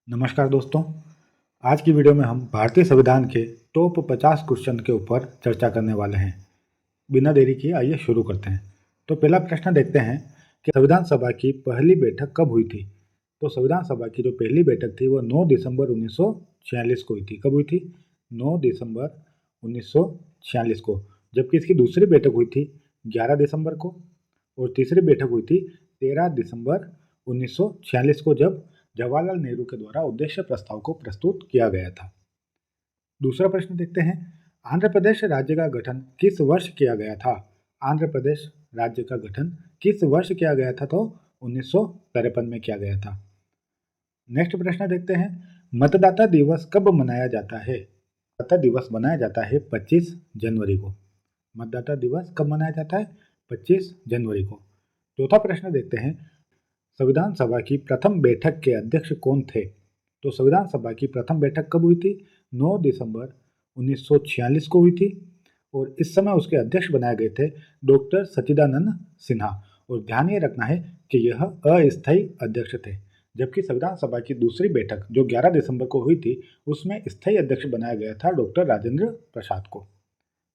नमस्कार दोस्तों। आज की वीडियो में हम भारतीय संविधान के टॉप 50 क्वेश्चन के ऊपर चर्चा करने वाले हैं। बिना देरी किए आइए शुरू करते हैं। तो पहला प्रश्न देखते हैं कि संविधान सभा की पहली बैठक कब हुई थी। तो संविधान सभा की जो पहली बैठक थी वो 9 दिसंबर 1946 को हुई थी। कब हुई थी? 9 दिसंबर 1946 को। जबकि इसकी दूसरी बैठक हुई थी 11 दिसंबर को और तीसरी बैठक हुई थी 13 दिसंबर 1946 को, जब जवाहरलाल नेहरू के द्वारा उद्देश्य प्रस्ताव को प्रस्तुत किया गया था। दूसरा प्रश्न देखते हैं, आंध्र प्रदेश राज्य का गठन किस वर्ष किया गया था? आंध्र प्रदेश राज्य का गठन किस वर्ष किया गया था? तो 1953 में किया गया था। नेक्स्ट प्रश्न देखते हैं, मतदाता दिवस कब मनाया जाता है? मतदाता दिवस मनाया जाता है 25 जनवरी को। मतदाता दिवस कब मनाया जाता है? 25 जनवरी को। चौथा प्रश्न देखते हैं, संविधान सभा की प्रथम बैठक के अध्यक्ष कौन थे? तो संविधान सभा की प्रथम बैठक कब हुई थी? 9 दिसंबर 1946 को हुई थी और इस समय उसके अध्यक्ष बनाए गए थे डॉक्टर सच्चिदानंद सिन्हा। और ध्यान ये रखना है कि यह अस्थायी अध्यक्ष थे, जबकि संविधान सभा की दूसरी बैठक जो 11 दिसंबर को हुई थी उसमें स्थायी अध्यक्ष बनाया गया था डॉक्टर राजेंद्र प्रसाद को।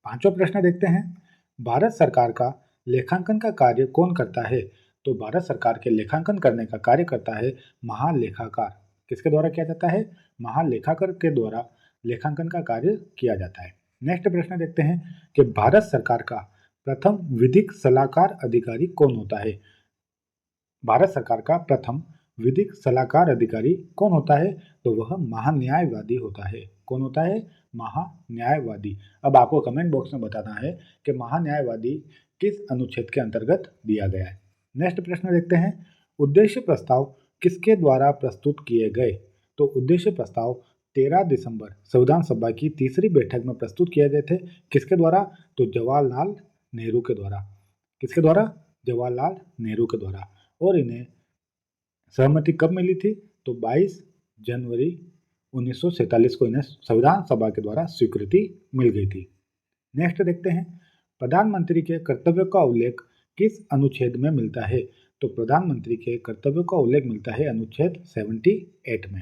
पांचवा प्रश्न देखते हैं, भारत सरकार का लेखांकन का कार्य कौन करता है? तो भारत सरकार के लेखांकन करने का कार्य करता है महालेखाकार। किसके द्वारा किया जाता है? महालेखाकार के द्वारा लेखांकन का कार्य किया जाता है। नेक्स्ट प्रश्न देखते हैं कि भारत सरकार का प्रथम विधिक सलाहकार अधिकारी कौन होता है? भारत सरकार का प्रथम विधिक सलाहकार अधिकारी कौन होता है? तो वह महान्यायवादी होता है। कौन होता है? महान्यायवादी। अब आपको कमेंट बॉक्स में बताना है कि महान्यायवादी किस अनुच्छेद के अंतर्गत दिया गया है। नेक्स्ट प्रश्न देखते हैं, उद्देश्य प्रस्ताव किसके द्वारा प्रस्तुत किए गए? तो उद्देश्य प्रस्ताव 13 दिसंबर संविधान सभा की तीसरी बैठक में प्रस्तुत किए गए थे। किसके द्वारा? तो जवाहरलाल नेहरू के द्वारा। किसके द्वारा? जवाहरलाल नेहरू के द्वारा। और इन्हें सहमति कब मिली थी? तो 22 जनवरी 1947 को इन्हें संविधान सभा के द्वारा स्वीकृति मिल गई थी। नेक्स्ट देखते हैं, प्रधानमंत्री के कर्तव्यों का उल्लेख किस अनुच्छेद में मिलता है? तो प्रधानमंत्री के कर्तव्यों का उल्लेख मिलता है अनुच्छेद 78 में।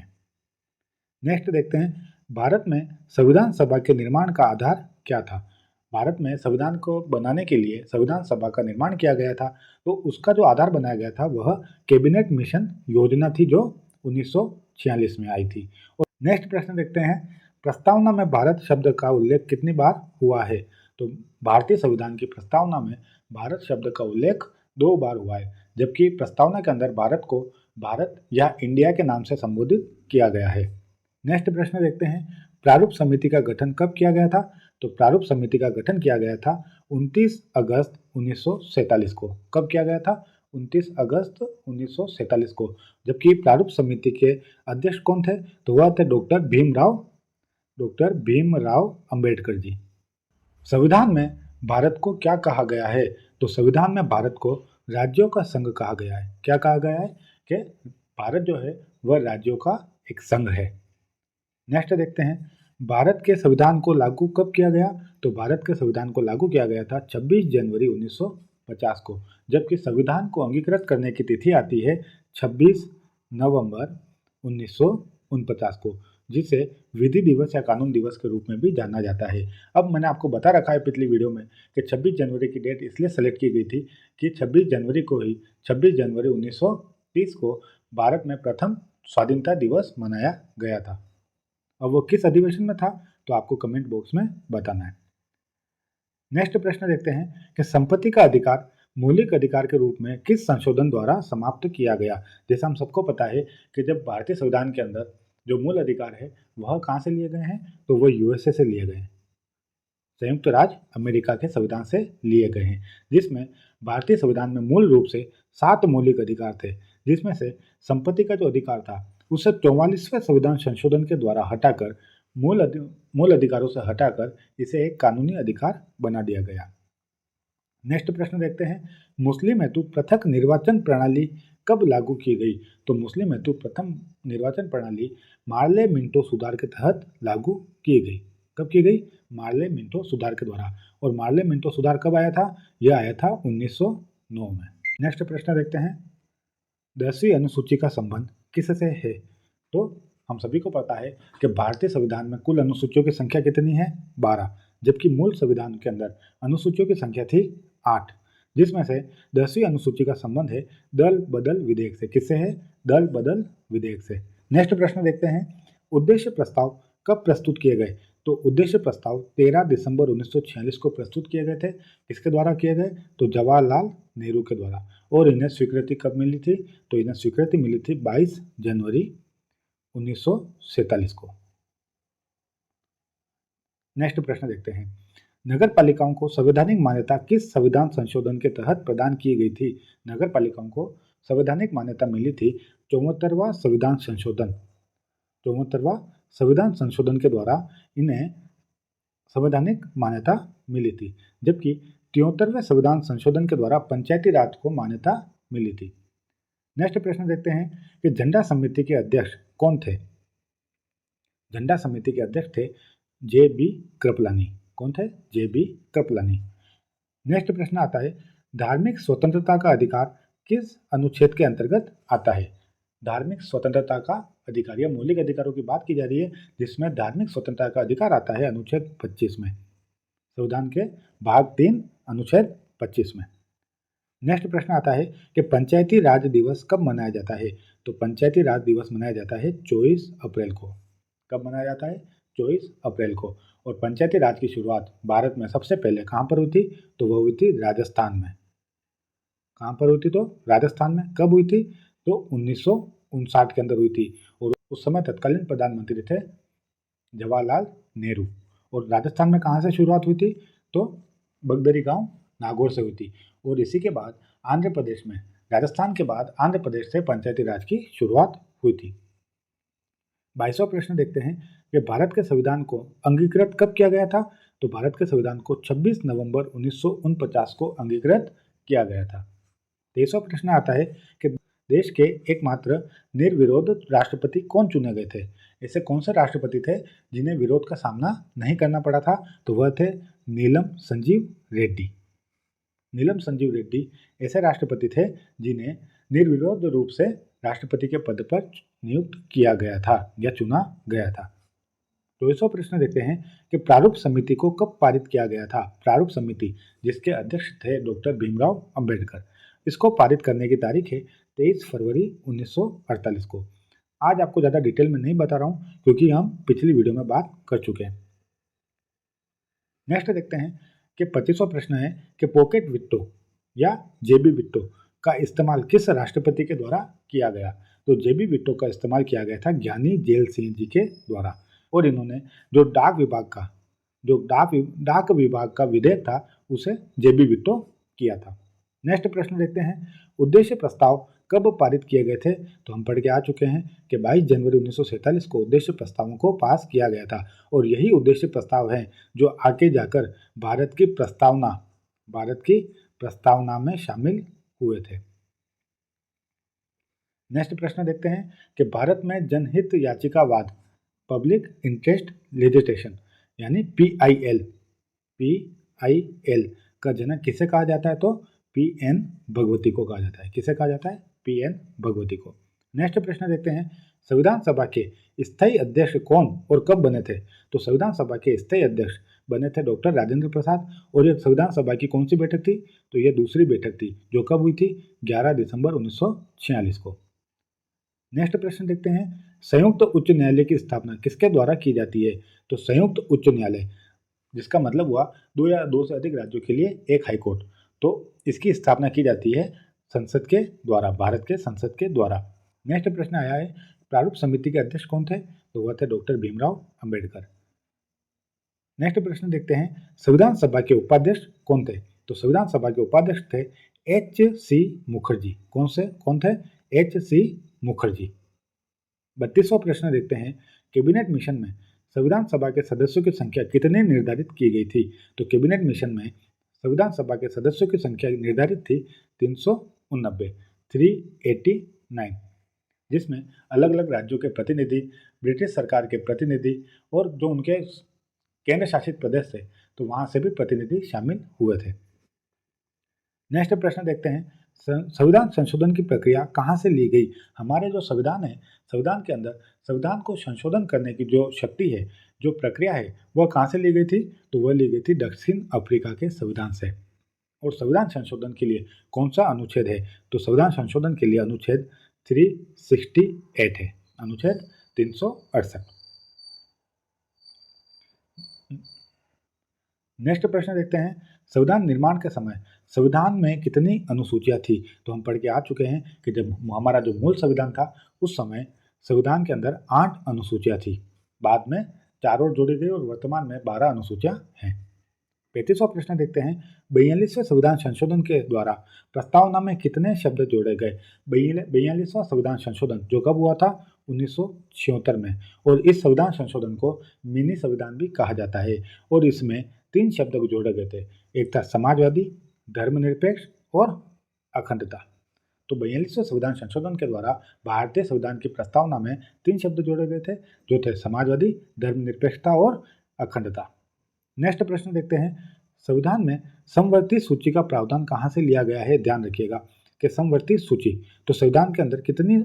नेक्स्ट देखते हैं, भारत में संविधान सभा के निर्माण का आधार क्या था? भारत में संविधान को बनाने के लिए संविधान सभा का निर्माण किया गया था, तो उसका जो आधार बनाया गया था वह कैबिनेट मिशन योजना थी जो 1946 में आई थी। और नेक्स्ट प्रश्न देखते हैं, प्रस्तावना में भारत शब्द का उल्लेख कितनी बार हुआ है? तो भारतीय संविधान की प्रस्तावना में भारत शब्द का उल्लेख 2 बार हुआ है, जबकि प्रस्तावना के अंदर भारत को भारत या इंडिया के नाम से संबोधित किया गया है। नेक्स्ट प्रश्न देखते हैं, प्रारूप समिति का गठन कब किया गया था? तो प्रारूप समिति का गठन किया गया था 29 अगस्त 1947 को। कब किया गया था? 29 अगस्त 1947 को। जबकि प्रारूप समिति के अध्यक्ष कौन थे? तो वह थे डॉक्टर भीमराव अंबेडकर जी। संविधान में भारत को क्या कहा गया है? तो संविधान में भारत को राज्यों का संघ कहा गया है। क्या कहा गया है? कि भारत जो है वह राज्यों का एक संघ है। नेक्स्ट देखते हैं, भारत के संविधान को लागू कब किया गया? तो भारत के संविधान को लागू किया गया था 26 जनवरी 1950 को, जबकि संविधान को अंगीकृत करने की तिथि आती है 26 नवंबर 1949 को, जिसे विधि दिवस या कानून दिवस के रूप में भी जाना जाता है। अब मैंने आपको बता रखा है पिछली वीडियो में कि 26 जनवरी की डेट इसलिए सेलेक्ट की गई थी कि 26 जनवरी को ही 26 जनवरी 1930 को भारत में प्रथम स्वाधीनता दिवस मनाया गया था। अब वो किस अधिवेशन में था? तो आपको कमेंट बॉक्स में बताना है। नेक्स्ट प्रश्न देखते हैं कि संपत्ति का अधिकार मौलिक अधिकार के रूप में किस संशोधन द्वारा समाप्त किया गया? जैसा हम सबको पता है कि जब भारतीय संविधान के अंदर जो मूल अधिकार है वह कहाँ से लिए गए हैं? तो वह यूएसए से लिए गए हैं, संयुक्त राज्य अमेरिका के संविधान से लिए गए हैं, जिसमें भारतीय संविधान में मूल रूप से 7 मौलिक अधिकार थे, जिसमें से संपत्ति का जो अधिकार था उसे 44वें संविधान संशोधन के द्वारा हटाकर मूल अधिकारों से हटाकर इसे एक कानूनी अधिकार बना दिया गया। नेक्स्ट प्रश्न देखते हैं, मुस्लिम हेतु पृथक निर्वाचन प्रणाली कब लागू की गई? तो मुस्लिम हेतु प्रथम निर्वाचन प्रणाली मार्ले मिंटो सुधार के तहत लागू की गई। कब की गई? मार्ले मिंटो सुधार के द्वारा। और मार्ले मिंटो सुधार कब आया था? यह आया था 1909 में। नेक्स्ट प्रश्न देखते हैं, 10वीं अनुसूची का संबंध किससे है? तो हम सभी को पता है कि भारतीय संविधान में कुल अनुसूचियों की संख्या कितनी है? 12, जबकि मूल संविधान के अंदर अनुसूचियों की संख्या थी 8, जिसमें से 10वीं अनुसूची का संबंध है दल बदल विधेयक से। किससे है? दल बदल विधेयक से। नेक्स्ट प्रश्न देखते हैं, उद्देश्य प्रस्ताव कब प्रस्तुत किए गए? तो उद्देश्य प्रस्ताव 13 दिसंबर 1946 को प्रस्तुत किए गए थे। किसके द्वारा किए गए? तो जवाहरलाल नेहरू के द्वारा। और इन्हें स्वीकृति कब मिली थी? तो इन्हें स्वीकृति मिली थी 22 जनवरी 1947 को। नेक्स्ट प्रश्न देखते हैं, नगर पालिकाओं को संवैधानिक मान्यता किस संविधान संशोधन के तहत प्रदान की गई थी? नगर पालिकाओं को संवैधानिक मान्यता मिली थी 74वां संविधान संशोधन। 74वां संविधान संशोधन के द्वारा इन्हें संवैधानिक मान्यता मिली थी, जबकि 73वें संविधान संशोधन के द्वारा पंचायती राज को मान्यता मिली थी। नेक्स्ट प्रश्न देखते हैं कि झंडा समिति के अध्यक्ष कौन थे? झंडा समिति के अध्यक्ष थे जे.बी. कृपलानी। कौन थे? जे.बी. कृपलानी। नेक्स्ट प्रश्न आता है, धार्मिक स्वतंत्रता का अधिकार किस अनुच्छेद के अंतर्गत आता है? धार्मिक स्वतंत्रता का अधिकार या मौलिक अधिकारों की बात की जा रही है, जिसमें धार्मिक स्वतंत्रता का अधिकार आता है अनुच्छेद 25 में, संविधान के भाग 3 अनुच्छेद 25 में। नेक्स्ट प्रश्न आता है कि पंचायती राज दिवस कब मनाया जाता है? तो पंचायती राज दिवस मनाया जाता है 24 अप्रैल को। कब मनाया जाता है? 24 अप्रैल को। और पंचायती राज की शुरुआत भारत में सबसे पहले कहाँ पर हुई थी? तो वह हुई थी राजस्थान में। कहाँ पर हुई थी? तो राजस्थान में। कब हुई थी? तो 1959 के अंदर हुई थी। और उस समय तत्कालीन प्रधानमंत्री थे जवाहरलाल नेहरू। और राजस्थान में कहाँ से शुरुआत हुई थी? तो बगदरी गांव नागौर से हुई थी। और इसी के बाद आंध्र प्रदेश में, राजस्थान के बाद आंध्र प्रदेश से पंचायती राज की शुरुआत हुई थी। 22वां प्रश्न देखते हैं कि भारत के संविधान को अंगीकृत कब किया गया था? तो भारत के संविधान को 26 नवंबर 1949 को अंगीकृत किया गया था। 23वां प्रश्न आता है कि देश के एकमात्र निर्विरोध राष्ट्रपति कौन चुने गए थे? ऐसे कौन से राष्ट्रपति थे जिन्हें विरोध का सामना नहीं करना पड़ा था? तो वह थे नीलम संजीव रेड्डी। नीलम संजीव रेड्डी ऐसे राष्ट्रपति थे जिन्हें निर्विरोध रूप से राष्ट्रपति के पद पर नियुक्त किया गया था या चुना गया था। 24वां प्रश्न देखते हैं कि प्रारूप समिति को कब पारित किया गया था? प्रारूप समिति, जिसके अध्यक्ष थे डॉक्टर भीमराव अंबेडकर, इसको पारित करने की तारीख है 23 फरवरी 1948 को। आज आपको ज़्यादा डिटेल में नहीं बता रहा हूँ क्योंकि हम पिछली वीडियो में बात कर चुके हैं। नेक्स्ट देखते हैं कि 25वां प्रश्न है कि पॉकेट विट्टो या जेबी विट्टो का इस्तेमाल किस राष्ट्रपति के द्वारा किया गया? तो जेबी विट्टो का इस्तेमाल किया गया था ज्ञानी जेल सिंह जी के द्वारा। और इन्होंने जो डाक विभाग का विधेयक था उसे जेबी विट्टो किया था। नेक्स्ट प्रश्न देखते हैं, उद्देश्य प्रस्ताव कब पारित किए गए थे? तो हम पढ़ के आ चुके हैं कि 22 जनवरी 1947 को उद्देश्य प्रस्तावों को पास किया गया था। और यही उद्देश्य प्रस्ताव हैं जो आगे जाकर भारत की प्रस्तावना में शामिल हुए थे। नेक्स्ट प्रश्न देखते हैं कि भारत में जनहित याचिकावाद पब्लिक इंटरेस्ट लेजिस्लेशन यानी PIL का जनक किसे कहा जाता है? तो PN भगवती को कहा जाता है। किसे कहा जाता है? PN भगवती को। नेक्स्ट प्रश्न देखते हैं, संविधान सभा के स्थायी अध्यक्ष कौन और कब बने थे? तो संविधान सभा के स्थायी अध्यक्ष बने थे डॉक्टर राजेंद्र प्रसाद। और ये संविधान सभा की कौन सी बैठक थी? तो ये दूसरी बैठक थी जो कब हुई थी? 11 दिसंबर 1946 को। नेक्स्ट प्रश्न देखते हैं, संयुक्त उच्च न्यायालय की स्थापना किसके द्वारा की जाती है? तो संयुक्त उच्च न्यायालय, जिसका मतलब हुआ 2 या 2 से अधिक राज्यों के लिए एक हाईकोर्ट, तो इसकी स्थापना की जाती है संसद के द्वारा, भारत के संसद के द्वारा। नेक्स्ट प्रश्न आया है, प्रारूप समिति के अध्यक्ष कौन थे? तो वह थे डॉक्टर भीमराव अंबेडकर। नेक्स्ट प्रश्न देखते हैं, संविधान सभा के उपाध्यक्ष कौन थे? तो संविधान सभा के उपाध्यक्ष थे H.C. मुखर्जी। कौन थे? H.C. मुखर्जी। 32वां प्रश्न देखते हैं, कैबिनेट मिशन में संविधान सभा के सदस्यों की संख्या कितनी निर्धारित की गई थी? तो कैबिनेट मिशन में संविधान सभा के सदस्यों की संख्या निर्धारित थी 389, जिसमें अलग अलग राज्यों के प्रतिनिधि, ब्रिटिश सरकार के प्रतिनिधि और जो उनके केंद्र शासित प्रदेश थे तो वहां से भी प्रतिनिधि शामिल हुए थे। नेक्स्ट प्रश्न देखते हैं, संविधान संशोधन की प्रक्रिया कहाँ से ली गई? हमारे जो संविधान है, संविधान के अंदर संविधान को संशोधन करने की जो शक्ति है, जो प्रक्रिया है, वह कहाँ से ली गई थी? तो वह ली गई थी दक्षिण अफ्रीका के संविधान से। और संविधान संशोधन के लिए कौन सा अनुच्छेद है? तो संविधान संशोधन के लिए अनुच्छेद 368 है, अनुच्छेद 368। नेक्स्ट प्रश्न देखते हैं, संविधान निर्माण के समय संविधान में कितनी अनुसूचियां थी? तो हम पढ़ के आ चुके हैं कि जब हमारा जो मूल संविधान था उस समय संविधान के अंदर 8 अनुसूचियां थी, बाद में 4 और जोड़ी गई और वर्तमान में 12 अनुसूचियां हैं। 35वां प्रश्न देखते हैं, 42वें संविधान संशोधन के द्वारा प्रस्तावना में कितने शब्द जोड़े गए? 42वां संविधान संशोधन जो कब हुआ था? 1976 में। और इस संविधान संशोधन को मिनी संविधान भी कहा जाता है और इसमें 3 शब्द जोड़े गए थे, एक था समाजवादी, धर्मनिरपेक्ष और अखंडता। तो 42वें संविधान संशोधन के द्वारा भारतीय संविधान की प्रस्तावना में 3 शब्द जोड़े गए थे, जो थे समाजवादी, धर्मनिरपेक्षता और अखंडता। नेक्स्ट प्रश्न देखते हैं, संविधान में समवर्ती सूची का प्रावधान कहाँ से लिया गया है? ध्यान रखिएगा कि समवर्ती सूची, तो संविधान के अंदर कितनी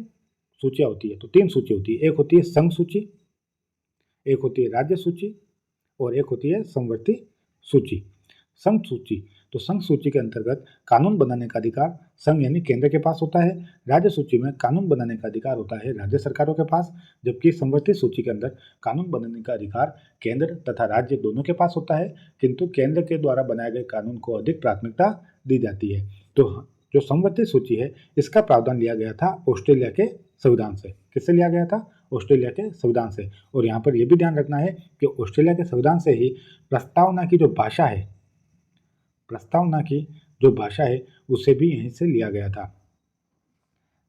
सूचियां होती है? तो 3 सूची होती है, एक होती है संघ सूची, एक होती है राज्य सूची और एक होती है समवर्ती सूची। संघ सूची, तो संघ सूची के अंतर्गत कानून बनाने का अधिकार संघ यानी केंद्र के पास होता है, राज्य सूची में कानून बनाने का अधिकार होता है राज्य सरकारों के पास, जबकि समवर्ती सूची के अंदर कानून बनाने का अधिकार केंद्र तथा राज्य दोनों के पास होता है, किंतु केंद्र के द्वारा बनाए गए कानून को अधिक प्राथमिकता दी जाती है। तो जो समवर्ती सूची है इसका प्रावधान लिया गया था ऑस्ट्रेलिया के संविधान से। किससे लिया गया था? ऑस्ट्रेलिया के संविधान से। और यहाँ पर यह भी ध्यान रखना है कि ऑस्ट्रेलिया के संविधान से ही प्रस्तावना की जो भाषा है, प्रस्तावना की जो भाषा है उसे भी यहीं से लिया गया था।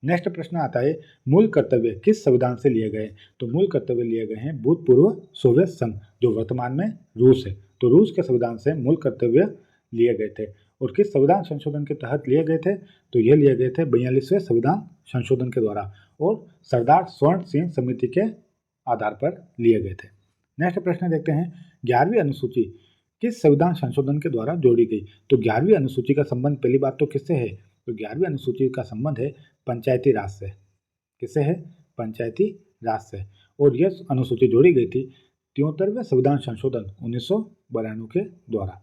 नेक्स्ट प्रश्न आता है, मूल कर्तव्य किस संविधान से लिए गए? तो मूल कर्तव्य लिए गए हैं भूतपूर्व सोवियत संघ जो वर्तमान में रूस है, तो रूस के संविधान से मूल कर्तव्य लिए गए थे। और किस संविधान संशोधन के तहत लिए गए थे? तो ये लिए गए थे 42वें संविधान संशोधन के द्वारा और सरदार स्वर्ण सिंह समिति के आधार पर लिए गए थे। नेक्स्ट प्रश्न देखते हैं, 11वीं अनुसूची किस संविधान संशोधन के द्वारा जोड़ी गई? तो 11वीं अनुसूची का संबंध पहली बात तो किससे है? तो 11वीं अनुसूची का संबंध है पंचायती राज से। किससे है? पंचायती राज से। और यह अनुसूची जोड़ी गई थी 73वें संविधान संशोधन 1992 के द्वारा।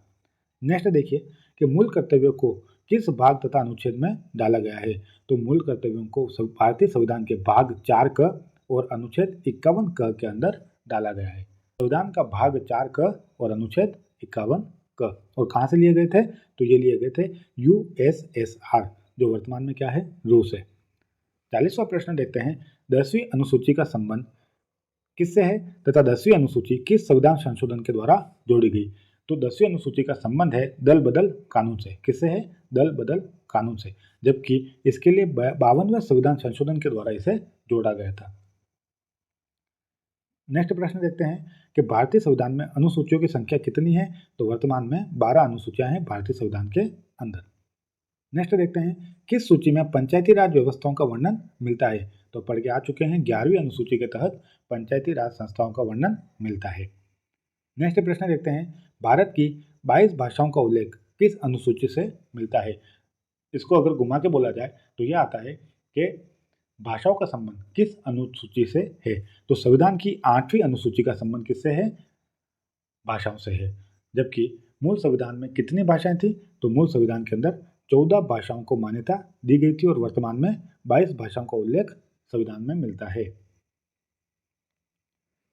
नेक्स्ट देखिए कि मूल कर्तव्यों को किस भाग तथा अनुच्छेद में डाला गया है? तो मूल कर्तव्यों को भारतीय संविधान के भाग 4 क और अनुच्छेद 51 क के अंदर डाला गया है। संविधान का भाग 4 क और अनुच्छेद 51 क। और कहाँ से लिए गए थे? तो ये लिए गए थे USSR जो वर्तमान में क्या है? रूस है। 40वां प्रश्न देखते हैं, 10वीं अनुसूची का संबंध किससे है तथा 10वीं अनुसूची किस संविधान संशोधन के द्वारा जोड़ी गई? तो 10वीं अनुसूची का संबंध है दल बदल कानून से। किससे है? दल बदल कानून से, जबकि इसके लिए 52वें संविधान संशोधन के द्वारा इसे जोड़ा गया था। नेक्स्ट प्रश्न देखते हैं कि भारतीय संविधान में अनुसूचियों की संख्या कितनी है? तो वर्तमान में 12 अनुसूचियां हैं भारतीय संविधान के अंदर। नेक्स्ट देखते हैं, किस सूची में पंचायती राज व्यवस्थाओं का वर्णन मिलता है? तो पढ़ के आ चुके हैं, 11वीं अनुसूची के तहत पंचायती राज संस्थाओं का वर्णन मिलता है। नेक्स्ट प्रश्न देखते हैं, भारत की 22 भाषाओं का उल्लेख किस अनुसूची से मिलता है? इसको अगर घुमा के बोला जाए तो यह आता है कि भाषाओं का संबंध किस अनुसूची से है? तो संविधान की 8वीं अनुसूची का संबंध किससे है? भाषाओं से है। जबकि मूल संविधान में कितनी भाषाएं थी? तो मूल संविधान के अंदर 14 भाषाओं को मान्यता दी गई थी और वर्तमान में 22 भाषाओं का उल्लेख संविधान में मिलता है।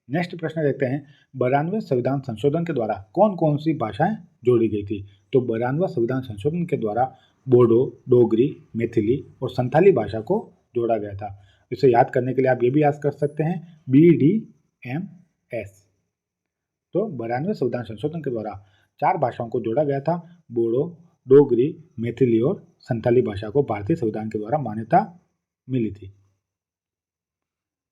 नेक्स्ट प्रश्न देखते हैं, 92वें संविधान संशोधन के द्वारा कौन कौन सी भाषाएं जोड़ी गई थी? तो 92वां संविधान संशोधन के द्वारा बोडो, डोगरी, मैथिली और संथाली भाषा को जोड़ा गया था। इसे याद करने के लिए आप ये भी याद कर सकते हैं BDMS। तो 92वें संविधान संशोधन के द्वारा 4 भाषाओं को जोड़ा गया था, बोडो, डोगरी, मैथिली और संथाली भाषा को भारतीय संविधान के द्वारा मान्यता मिली थी।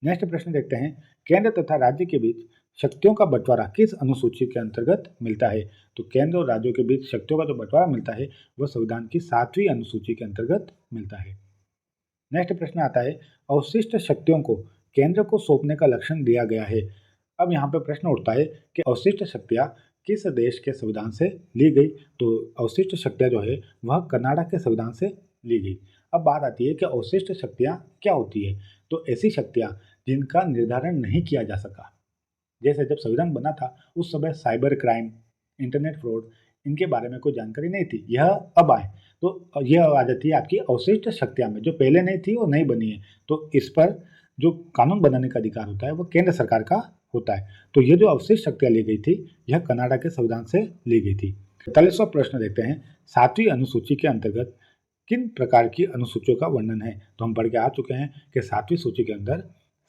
नेक्स्ट प्रश्न देखते हैं, केंद्र तथा राज्य के बीच शक्तियों का बंटवारा किस अनुसूची के अंतर्गत मिलता है? तो केंद्र और राज्यों के बीच शक्तियों का जो बंटवारा मिलता है वह संविधान की 7वीं अनुसूची के अंतर्गत मिलता है। नेक्स्ट प्रश्न आता है, अवशिष्ट शक्तियों को केंद्र को सौंपने का लक्षण दिया गया है। अब यहाँ पे प्रश्न उठता है कि अवशिष्ट शक्तियाँ किस देश के संविधान से ली गई? तो अवशिष्ट शक्तियाँ जो है वह कनाडा के संविधान से ली गई। अब बात आती है कि अवशिष्ट शक्तियाँ क्या होती है। तो ऐसी शक्तियाँ जिनका निर्धारण नहीं किया जा सका, जैसे जब संविधान बना था उस समय साइबर क्राइम, इंटरनेट फ्रॉड, इनके बारे में कोई जानकारी नहीं थी, यह अब आए। तो यह आ जाती है आपकी अवशिष्ट शक्तियाँ में, जो पहले नहीं थी और नहीं बनी है। तो इस पर जो कानून बनाने का अधिकार होता है वो केंद्र सरकार का होता है। तो ये जो अवशिष्ट शक्तियाँ ली गई थी यह कनाडा के संविधान से ली गई थी। 45वां प्रश्न देखते हैं, 7वीं अनुसूची के अंतर्गत किन प्रकार की अनुसूचियों का वर्णन है। तो हम पढ़ के आ चुके हैं कि 7वीं सूची के अंदर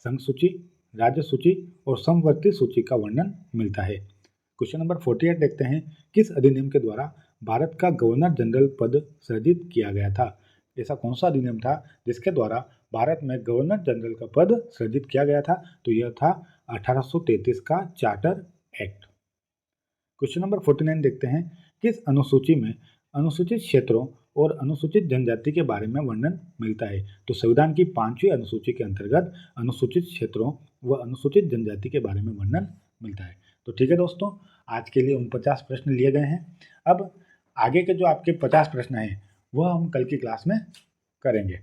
संघ सूची, राज्य सूची और समवर्ती सूची का वर्णन मिलता है। क्वेश्चन नंबर 48 देखते हैं, किस अधिनियम के द्वारा भारत का गवर्नर जनरल पद सृजित किया गया था। ऐसा कौन सा अधिनियम था जिसके द्वारा भारत में गवर्नर जनरल का पद सृजित किया गया था। तो यह था 1833 का चार्टर एक्ट। क्वेश्चन नंबर 49 देखते हैं, किस अनुसूची में अनुसूचित क्षेत्रों और अनुसूचित जनजाति के बारे में वर्णन मिलता है। तो संविधान की 5वीं अनुसूची के अंतर्गत अनुसूचित क्षेत्रों व अनुसूचित जनजाति के बारे में वर्णन मिलता है। तो ठीक है दोस्तों, आज के लिए 49 प्रश्न लिए गए हैं। अब आगे के जो आपके 50 प्रश्न हैं वह हम कल की क्लास में करेंगे।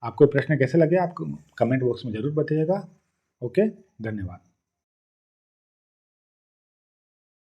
आपको प्रश्न कैसे लगे आप कमेंट बॉक्स में ज़रूर बताइएगा। ओके, धन्यवाद।